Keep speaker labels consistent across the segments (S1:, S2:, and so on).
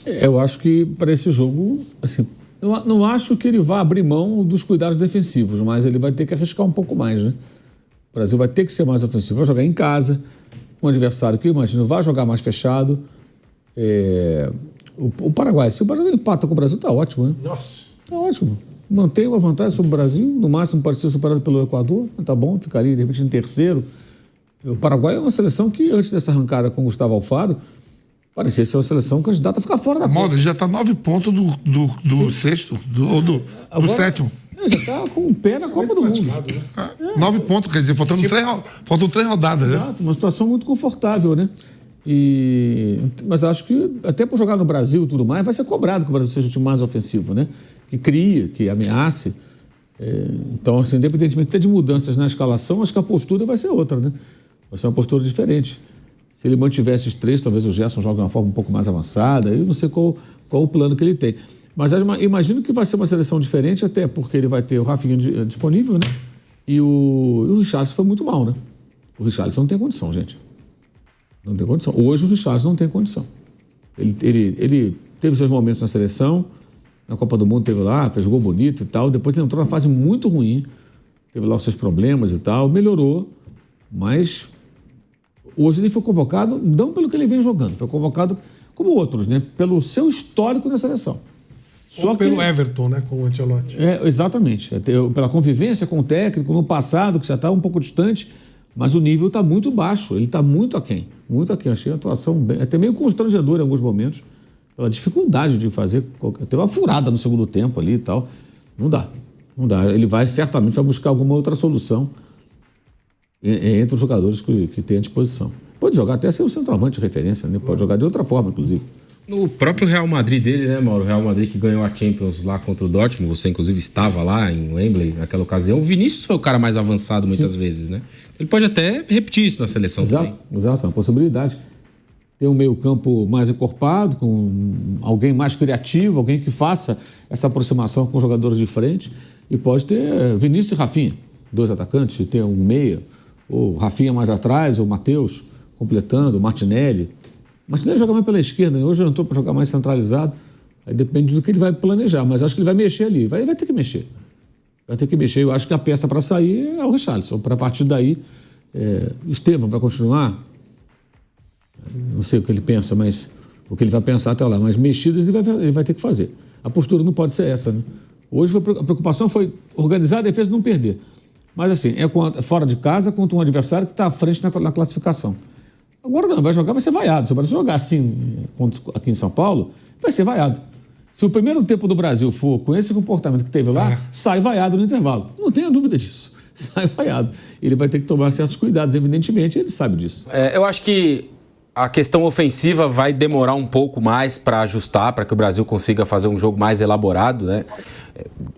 S1: Eu acho que para esse jogo, assim, não acho que ele vá abrir mão dos cuidados defensivos, mas ele vai ter que arriscar um pouco mais, né? O Brasil vai ter que ser mais ofensivo, vai jogar em casa, um adversário que eu imagino vai jogar mais fechado. O Paraguai, se o Paraguai empata com o Brasil, tá ótimo, né?
S2: Nossa.
S1: Tá ótimo. Mantém uma vantagem sobre o Brasil, no máximo pode ser superado pelo Equador, mas tá bom, ficaria de repente em terceiro. O Paraguai é uma seleção que, antes dessa arrancada com o Gustavo Alfaro, parecia ser uma seleção candidata a ficar fora da Copa.
S2: Ele já está 9 pontos do sexto, do sétimo.
S1: Já está com o pé na Copa do Mundo.
S2: Né? 9 pontos, quer dizer, faltam 3 rodadas.
S1: Exato, uma situação muito confortável, né? Mas acho que, até por jogar no Brasil e tudo mais, vai ser cobrado que o Brasil seja o time mais ofensivo, né? Que cria, que ameace. Então, assim, independentemente até de mudanças na escalação, acho que a postura vai ser outra, né? Vai ser uma postura diferente. Se ele mantiver esses três, talvez o Gerson jogue de uma forma um pouco mais avançada. Eu não sei qual o plano que ele tem. Mas imagino que vai ser uma seleção diferente, até porque ele vai ter o Rafinha disponível, né? E o Richarlison foi muito mal, né? O Richarlison não tem condição, gente. Não tem condição. Hoje o Richarlison não tem condição. Ele teve seus momentos na seleção, na Copa do Mundo teve lá, fez gol bonito e tal. Depois ele entrou numa fase muito ruim, teve lá os seus problemas e tal, melhorou, mas hoje ele foi convocado, não pelo que ele vem jogando, foi convocado como outros, né? Pelo seu histórico na seleção.
S3: Só pelo Everton, né? Com o Ancelotti.
S1: Exatamente. Pela convivência com o técnico no passado, que já está um pouco distante, mas o nível está muito baixo, ele está muito aquém. Muito aquém. Achei a atuação até meio constrangedora em alguns momentos, pela dificuldade de fazer. Teve uma furada no segundo tempo ali e tal. Não dá. Ele certamente vai buscar alguma outra solução entre os jogadores que tem à disposição. Pode jogar até ser o centroavante de referência, né? Pode jogar de outra forma, inclusive.
S4: No próprio Real Madrid dele, né, Mauro? O Real Madrid que ganhou a Champions lá contra o Dortmund, você inclusive estava lá em Wembley naquela ocasião. O Vinícius foi o cara mais avançado muitas vezes, né? Ele pode até repetir isso na seleção também.
S1: Exato, é uma possibilidade. Ter um meio-campo mais encorpado, com alguém mais criativo, alguém que faça essa aproximação com os jogadores de frente. E pode ter Vinícius e Rafinha, 2 atacantes, ter um meia, ou Rafinha mais atrás, ou Matheus completando, Martinelli. Martinelli joga mais pela esquerda, né? Hoje eu não estou para jogar mais centralizado. Aí depende do que ele vai planejar, mas acho que ele vai mexer ali. Vai ter que mexer. Vai ter que mexer. Eu acho que a peça para sair é o Richarlison. Para partir daí, Estevão vai continuar. Não sei o que ele pensa, mas o que ele vai pensar até lá. Mas mexidas ele vai ter que fazer. A postura não pode ser essa, né? Hoje a preocupação foi organizar a defesa e não perder. Mas assim, fora de casa contra um adversário que está à frente na classificação. Agora não, vai ser vaiado. Se o Brasil jogar assim aqui em São Paulo, vai ser vaiado. Se o primeiro tempo do Brasil for com esse comportamento que teve lá, sai vaiado no intervalo. Não tenha dúvida disso. Sai vaiado. Ele vai ter que tomar certos cuidados, evidentemente, ele sabe disso.
S4: Eu acho que a questão ofensiva vai demorar um pouco mais para ajustar, para que o Brasil consiga fazer um jogo mais elaborado, né?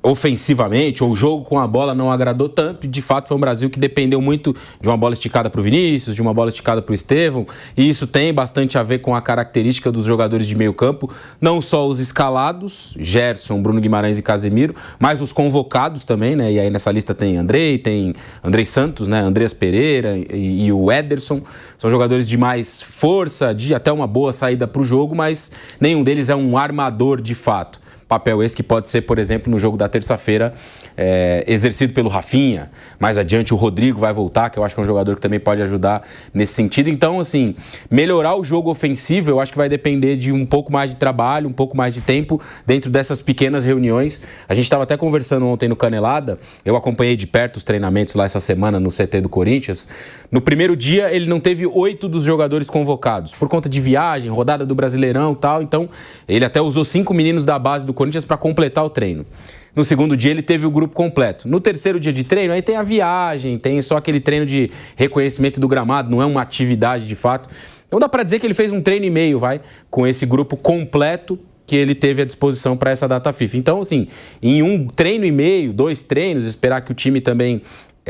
S4: Ofensivamente, ou o jogo com a bola não agradou tanto, e de fato foi um Brasil que dependeu muito de uma bola esticada para o Vinícius, de uma bola esticada para o Estevão, e isso tem bastante a ver com a característica dos jogadores de meio campo, não só os escalados, Gerson, Bruno Guimarães e Casemiro, mas os convocados também, né? E aí nessa lista tem Andrei Santos, né? Andreas Pereira e o Ederson, são jogadores de mais força, de até uma boa saída para o jogo, mas nenhum deles é um armador de fato. Papel esse que pode ser, por exemplo, no jogo da terça-feira, exercido pelo Rafinha. Mais adiante o Rodrigo vai voltar, que eu acho que é um jogador que também pode ajudar nesse sentido. Então, assim, melhorar o jogo ofensivo eu acho que vai depender de um pouco mais de trabalho, um pouco mais de tempo dentro dessas pequenas reuniões. A gente estava até conversando ontem no Canelada, eu acompanhei de perto os treinamentos lá essa semana no CT do Corinthians. No primeiro dia ele não teve 8 dos jogadores convocados, por conta de viagem, rodada do Brasileirão e tal. Então, ele até usou 5 meninos da base do Corinthians para completar o treino. No segundo dia ele teve o grupo completo. No terceiro dia de treino aí tem a viagem, tem só aquele treino de reconhecimento do gramado, não é uma atividade de fato. Então dá para dizer que ele fez um treino e meio, com esse grupo completo que ele teve à disposição para essa data FIFA. Então, assim, em um treino e meio, 2 treinos, esperar que o time também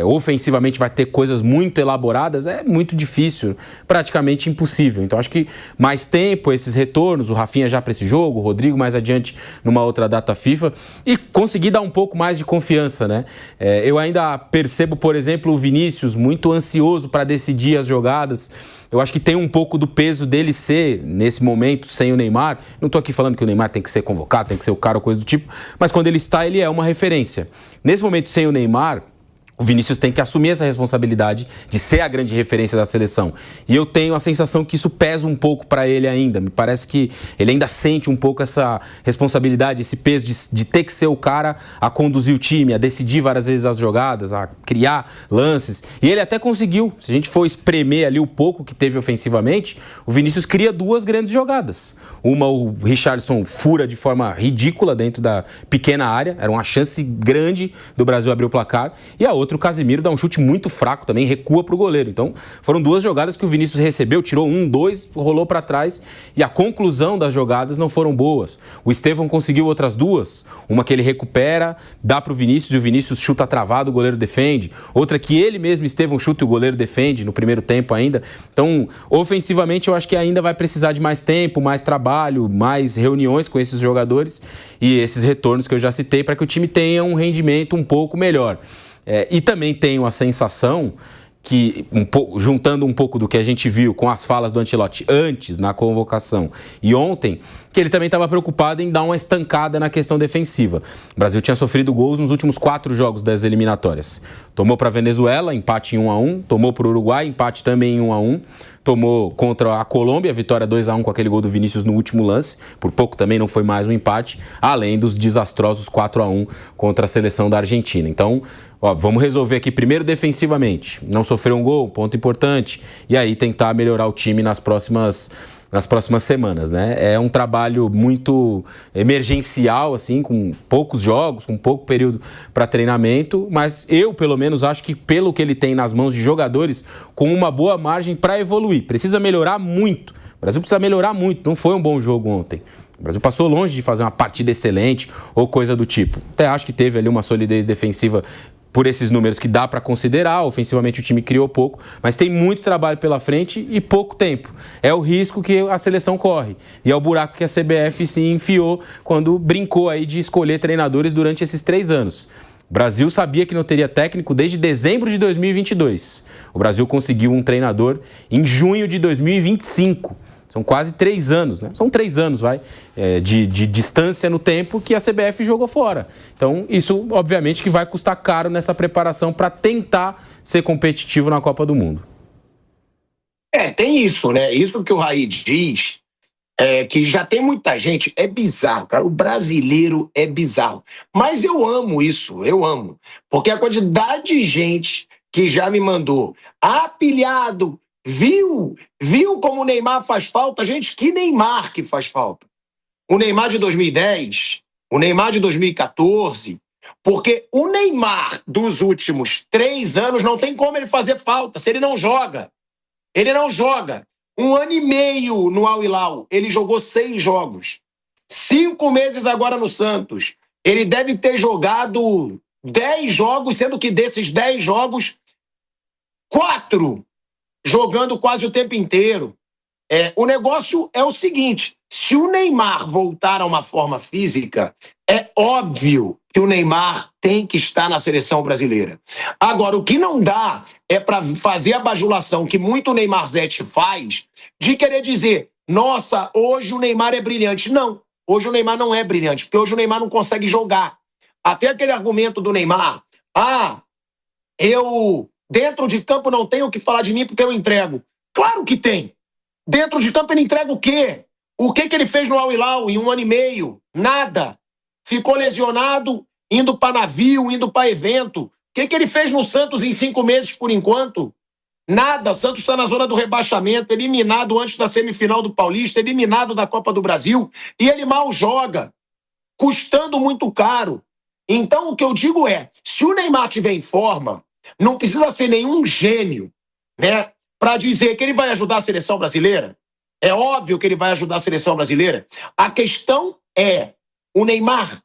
S4: ofensivamente vai ter coisas muito elaboradas, é muito difícil, praticamente impossível. Então acho que mais tempo, esses retornos, o Rafinha já para esse jogo, o Rodrigo mais adiante numa outra data FIFA, e conseguir dar um pouco mais de confiança, né? Eu ainda percebo, por exemplo, o Vinícius muito ansioso para decidir as jogadas. eu acho que tem um pouco do peso dele ser, nesse momento, sem o Neymar. Não estou aqui falando que o Neymar tem que ser convocado, tem que ser o cara ou coisa do tipo, mas quando ele está, ele é uma referência. Nesse momento, sem o Neymar, o Vinícius tem que assumir essa responsabilidade de ser a grande referência da seleção. E eu tenho a sensação que isso pesa um pouco para ele ainda. Me parece que ele ainda sente um pouco essa responsabilidade, esse peso de ter que ser o cara a conduzir o time, a decidir várias vezes as jogadas, a criar lances. E ele até conseguiu. Se a gente for espremer ali o pouco que teve ofensivamente, o Vinícius cria 2 grandes jogadas. Uma, o Richarlison fura de forma ridícula dentro da pequena área. Era uma chance grande do Brasil abrir o placar. E a outra, o Casemiro dá um chute muito fraco também, recua para o goleiro. Então, foram 2 jogadas que o Vinícius recebeu, tirou 1, 2, rolou para trás e a conclusão das jogadas não foram boas. O Estevão conseguiu outras 2, uma que ele recupera, dá para o Vinícius e o Vinícius chuta travado, o goleiro defende. Outra que ele mesmo, Estevão, chuta e o goleiro defende no primeiro tempo ainda. Então, ofensivamente, eu acho que ainda vai precisar de mais tempo, mais trabalho, mais reuniões com esses jogadores e esses retornos que eu já citei para que o time tenha um rendimento um pouco melhor. E também tenho a sensação que, juntando um pouco do que a gente viu com as falas do Ancelotti antes, na convocação, e ontem, que ele também estava preocupado em dar uma estancada na questão defensiva. O Brasil tinha sofrido gols nos últimos 4 jogos das eliminatórias. Tomou para a Venezuela, empate em 1-1. Tomou para o Uruguai, empate também em 1-1. Tomou contra a Colômbia, vitória 2-1 com aquele gol do Vinícius no último lance. Por pouco também não foi mais um empate, além dos desastrosos 4-1 contra a seleção da Argentina. Então, vamos resolver aqui primeiro defensivamente. Não sofrer um gol, ponto importante. E aí tentar melhorar o time nas próximas semanas, né? É um trabalho muito emergencial, assim, com poucos jogos, com pouco período para treinamento, mas eu, pelo menos, acho que pelo que ele tem nas mãos de jogadores, com uma boa margem para evoluir. Precisa melhorar muito. O Brasil precisa melhorar muito. Não foi um bom jogo ontem. O Brasil passou longe de fazer uma partida excelente ou coisa do tipo. Até acho que teve ali uma solidez defensiva por esses números que dá para considerar. Ofensivamente o time criou pouco, mas tem muito trabalho pela frente e pouco tempo. É o risco que a seleção corre e é o buraco que a CBF se enfiou quando brincou aí de escolher treinadores durante esses 3 anos. O Brasil sabia que não teria técnico desde dezembro de 2022. O Brasil conseguiu um treinador em junho de 2025. São quase 3 anos, né? São 3 anos, de distância no tempo que a CBF jogou fora. Então, isso, obviamente, que vai custar caro nessa preparação para tentar ser competitivo na Copa do Mundo.
S5: Tem isso, né? Isso que o Raí diz, que já tem muita gente. É bizarro, cara. O brasileiro é bizarro. Mas eu amo isso, eu amo. Porque a quantidade de gente que já me mandou pilhado, viu como o Neymar faz falta? Gente, que Neymar que faz falta? O Neymar de 2010, o Neymar de 2014, porque o Neymar dos últimos 3 anos não tem como ele fazer falta se ele não joga. Ele não joga. 1 ano e meio no Al Hilal, ele jogou 6 jogos. 5 meses agora no Santos. Ele deve ter jogado 10 jogos, sendo que desses 10 jogos, 4 jogando quase o tempo inteiro. O negócio é o seguinte, se o Neymar voltar a uma forma física, é óbvio que o Neymar tem que estar na seleção brasileira. Agora, o que não dá é para fazer a bajulação que muito Neymar Zete faz, de querer dizer, nossa, hoje o Neymar é brilhante. Não, hoje o Neymar não é brilhante, porque hoje o Neymar não consegue jogar. Até aquele argumento do Neymar, eu dentro de campo não tenho o que falar de mim porque eu entrego. Claro que tem. Dentro de campo ele entrega o quê? O que ele fez no Al Hilal em 1 ano e meio? Nada. Ficou lesionado, indo para navio, indo para evento. O que ele fez no Santos em 5 meses por enquanto? Nada. O Santos está na zona do rebaixamento, eliminado antes da semifinal do Paulista, eliminado da Copa do Brasil, e ele mal joga, custando muito caro. Então o que eu digo é, se o Neymar estiver em forma, não precisa ser nenhum gênio, né, para dizer que ele vai ajudar a seleção brasileira. É óbvio que ele vai ajudar a seleção brasileira. A questão é, o Neymar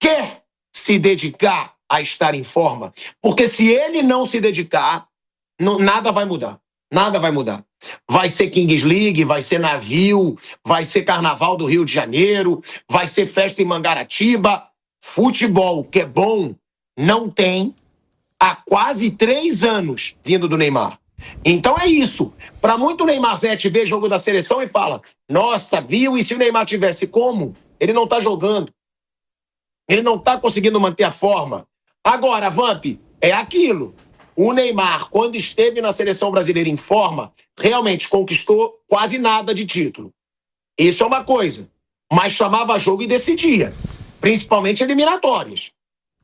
S5: quer se dedicar a estar em forma, porque se ele não se dedicar, nada vai mudar. Nada vai mudar. Vai ser Kings League, vai ser navio, vai ser Carnaval do Rio de Janeiro, vai ser festa em Mangaratiba. Futebol, que é bom, não tem há quase 3 anos vindo do Neymar. Então é isso. Para muito Neymar Zete vê jogo da seleção e fala, nossa, viu? E se o Neymar tivesse como? Ele não tá jogando. Ele não tá conseguindo manter a forma. Agora, Vamp, é aquilo. O Neymar, quando esteve na seleção brasileira em forma, realmente conquistou quase nada de título. Isso é uma coisa. Mas chamava jogo e decidia. Principalmente eliminatórias.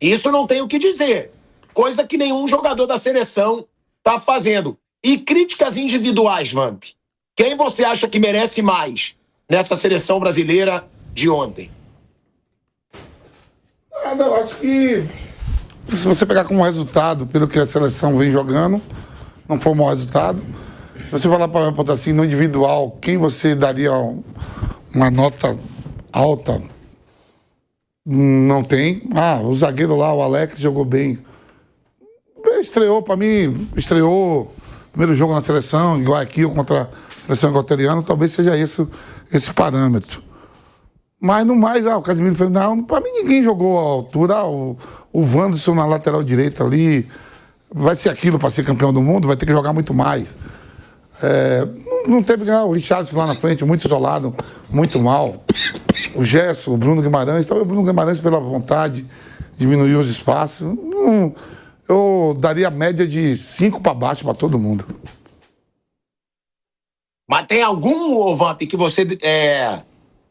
S5: Isso não tem o que dizer. Coisa que nenhum jogador da seleção está fazendo. E críticas individuais, Vamp. Quem você acha que merece mais nessa seleção brasileira de ontem?
S2: Eu acho que se você pegar como resultado, pelo que a seleção vem jogando, não foi um mau resultado. Se você falar para botar assim, no individual, quem você daria uma nota alta, não tem. O zagueiro lá, o Alex, jogou bem. Estreou, para mim, primeiro jogo na seleção, igual aqui, ou contra a seleção equatoriana, talvez seja esse parâmetro. Mas no mais, o Casemiro falou, não, pra mim ninguém jogou à altura. O Wanderson na lateral direita ali, vai ser aquilo para ser campeão do mundo, vai ter que jogar muito mais. Não teve o Richarlison lá na frente, muito isolado, muito mal. O Gerson, o Bruno Guimarães, talvez o Bruno Guimarães pela vontade, diminuiu os espaços. Eu daria a média de 5 para baixo para todo mundo.
S5: Mas tem algum, Vamp, que você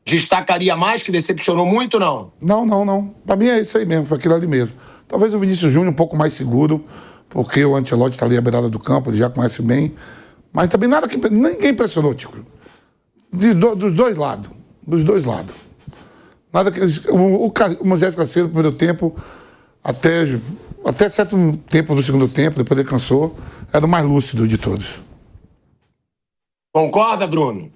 S5: destacaria mais, que decepcionou muito, não?
S2: Não. Para mim é isso aí mesmo, foi aquilo ali mesmo. Talvez o Vinícius Júnior um pouco mais seguro, porque o Ancelotti está ali à beirada do campo, ele já conhece bem. Mas também ninguém impressionou, Tico. Dos dois lados. Nada que o Moisés Caicedo, no primeiro tempo, até certo tempo do segundo tempo, depois ele cansou, era o mais lúcido de todos.
S5: Concorda, Bruno?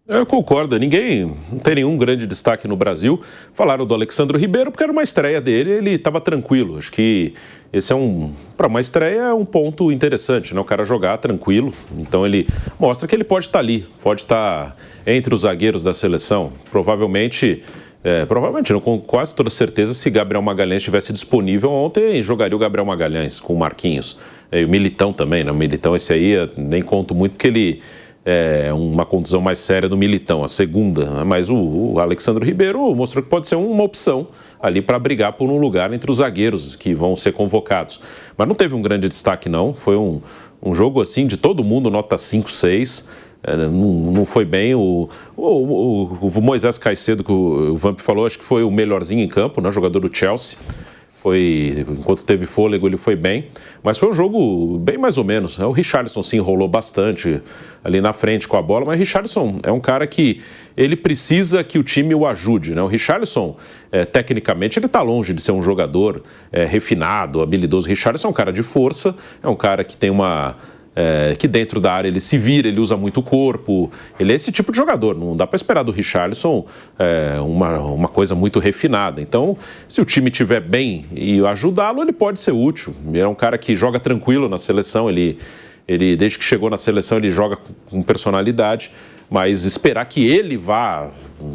S6: Eu concordo, não tem nenhum grande destaque no Brasil. Falaram do Alexandre Ribeiro porque era uma estreia dele, ele estava tranquilo. Acho que esse para uma estreia é um ponto interessante, né? O cara jogar tranquilo, então ele mostra que ele pode estar ali, pode estar entre os zagueiros da seleção. Provavelmente não, com quase toda certeza, se Gabriel Magalhães estivesse disponível ontem, jogaria o Gabriel Magalhães com o Marquinhos. E o Militão também, né? O Militão esse aí, nem conto muito porque ele uma contusão mais séria do Militão, a segunda. Mas o Alexandre Ribeiro mostrou que pode ser uma opção ali para brigar por um lugar entre os zagueiros que vão ser convocados. Mas não teve um grande destaque, não. Foi um jogo assim de todo mundo, nota 5, 6. Não foi bem. O Moisés Caicedo, que o Vamp falou, acho que foi o melhorzinho em campo, né? Jogador do Chelsea. Enquanto teve fôlego, ele foi bem. Mas foi um jogo bem mais ou menos. O Richarlison se enrolou bastante ali na frente com a bola, mas o Richarlison é um cara que ele precisa que o time o ajude, né? O Richarlison, tecnicamente, ele está longe de ser um jogador refinado, habilidoso. O Richarlison é um cara de força, é um cara que tem que dentro da área ele se vira, ele usa muito o corpo, ele é esse tipo de jogador, não dá para esperar do Richarlison uma coisa muito refinada. Então, se o time estiver bem e ajudá-lo, ele pode ser útil. Ele é um cara que joga tranquilo na seleção, ele desde que chegou na seleção ele joga com personalidade, mas esperar que ele vá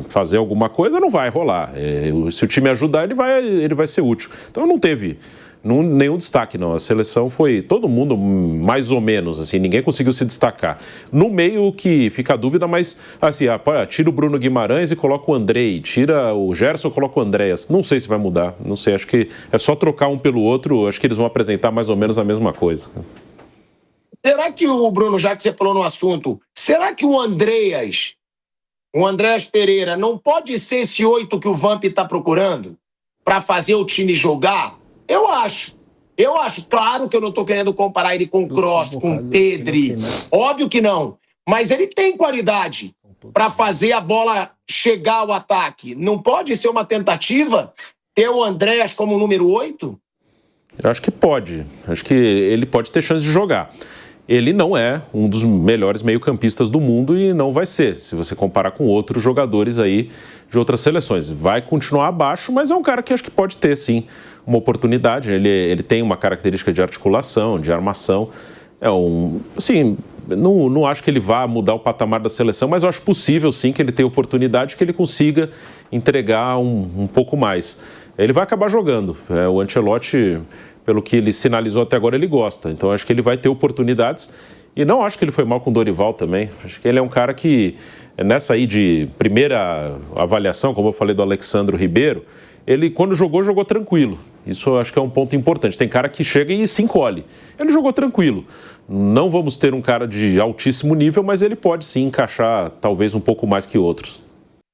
S6: fazer alguma coisa não vai rolar. Se o time ajudar, ele vai ser útil. Então não teve nenhum destaque, não. A seleção foi todo mundo mais ou menos, assim, ninguém conseguiu se destacar. No meio que fica a dúvida, mas assim, tira o Bruno Guimarães e coloca o Andrei, tira o Gerson e coloca o Andréas. Não sei se vai mudar, não sei, acho que é só trocar um pelo outro, acho que eles vão apresentar mais ou menos a mesma coisa.
S5: Será que o Bruno, já que você falou no assunto, será que o Andréas Pereira não pode ser esse 8 que o Vamp está procurando para fazer o time jogar? Eu acho. Claro que eu não estou querendo comparar ele com o Kroos, com o Pedri. Óbvio que não. Mas ele tem qualidade para fazer a bola chegar ao ataque. Não pode ser uma tentativa ter o Andréas como número 8?
S6: Eu acho que pode. Acho que ele pode ter chance de jogar. Ele não é um dos melhores meio-campistas do mundo e não vai ser, se você comparar com outros jogadores aí de outras seleções. Vai continuar abaixo, mas é um cara que acho que pode ter, sim, uma oportunidade. Ele tem uma característica de articulação, de armação. Assim, não acho que ele vá mudar o patamar da seleção, mas eu acho possível, sim, que ele tenha oportunidade, que ele consiga entregar um pouco mais. Ele vai acabar jogando. O Ancelotti, pelo que ele sinalizou até agora, ele gosta. Então, acho que ele vai ter oportunidades E não acho que ele foi mal com o Dorival também. Acho que ele é um cara que, nessa aí de primeira avaliação, como eu falei do Alexandro Ribeiro, ele, quando jogou tranquilo. Isso eu acho que é um ponto importante. Tem cara que chega e se encolhe. Ele jogou tranquilo. Não vamos ter um cara de altíssimo nível, mas ele pode sim encaixar talvez um pouco mais que outros.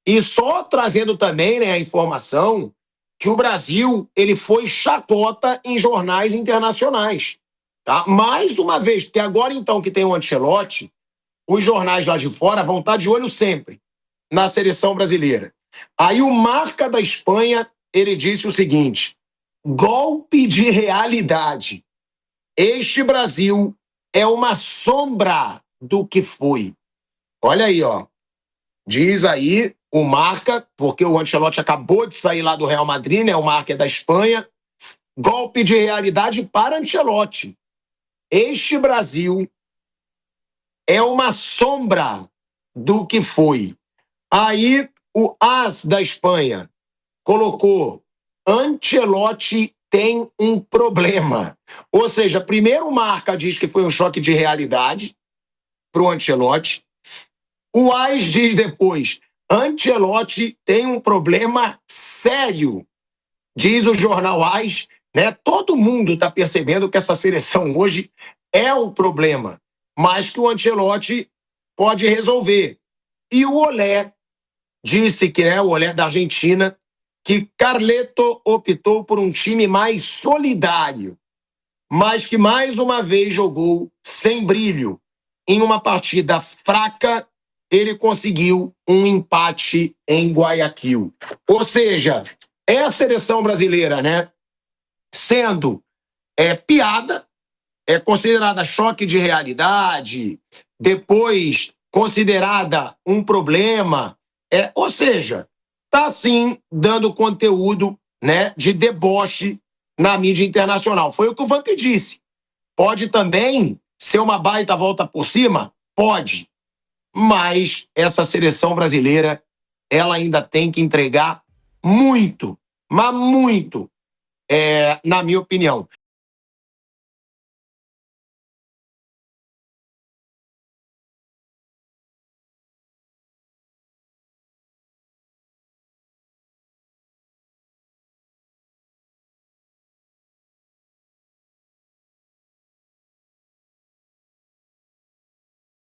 S5: E só trazendo também, né, a informação que o Brasil ele foi chacota em jornais internacionais. Tá? Mais uma vez, porque agora então que tem o Ancelotti, os jornais lá de fora vão estar de olho sempre na seleção brasileira. Aí o Marca da Espanha, ele disse o seguinte: golpe de realidade. Este Brasil é uma sombra do que foi. Olha aí, ó. Diz aí o Marca, porque o Ancelotti acabou de sair lá do Real Madrid, né? O Marca é da Espanha. Golpe de realidade para Ancelotti. Este Brasil é uma sombra do que foi. Aí o AS da Espanha colocou: Ancelotti tem um problema. Ou seja, primeiro o Marca diz que foi um choque de realidade para o Ancelotti. O AS diz depois: Ancelotti tem um problema sério. Diz o jornal AS, né? Todo mundo está percebendo que essa seleção hoje é um problema, mas que o Ancelotti pode resolver. E o Olé disse que, né, o Olé da Argentina, que Carleto optou por um time mais solidário, mas que mais uma vez jogou sem brilho. Em uma partida fraca, ele conseguiu um empate em Guayaquil. Ou seja, é a seleção brasileira, né, sendo piada, é considerada choque de realidade, depois considerada um problema, ou seja, está sim dando conteúdo, né, de deboche na mídia internacional. Foi o que o Vamp disse. Pode também ser uma baita volta por cima? Pode. Mas essa seleção brasileira, ela ainda tem que entregar muito, mas muito, na minha opinião.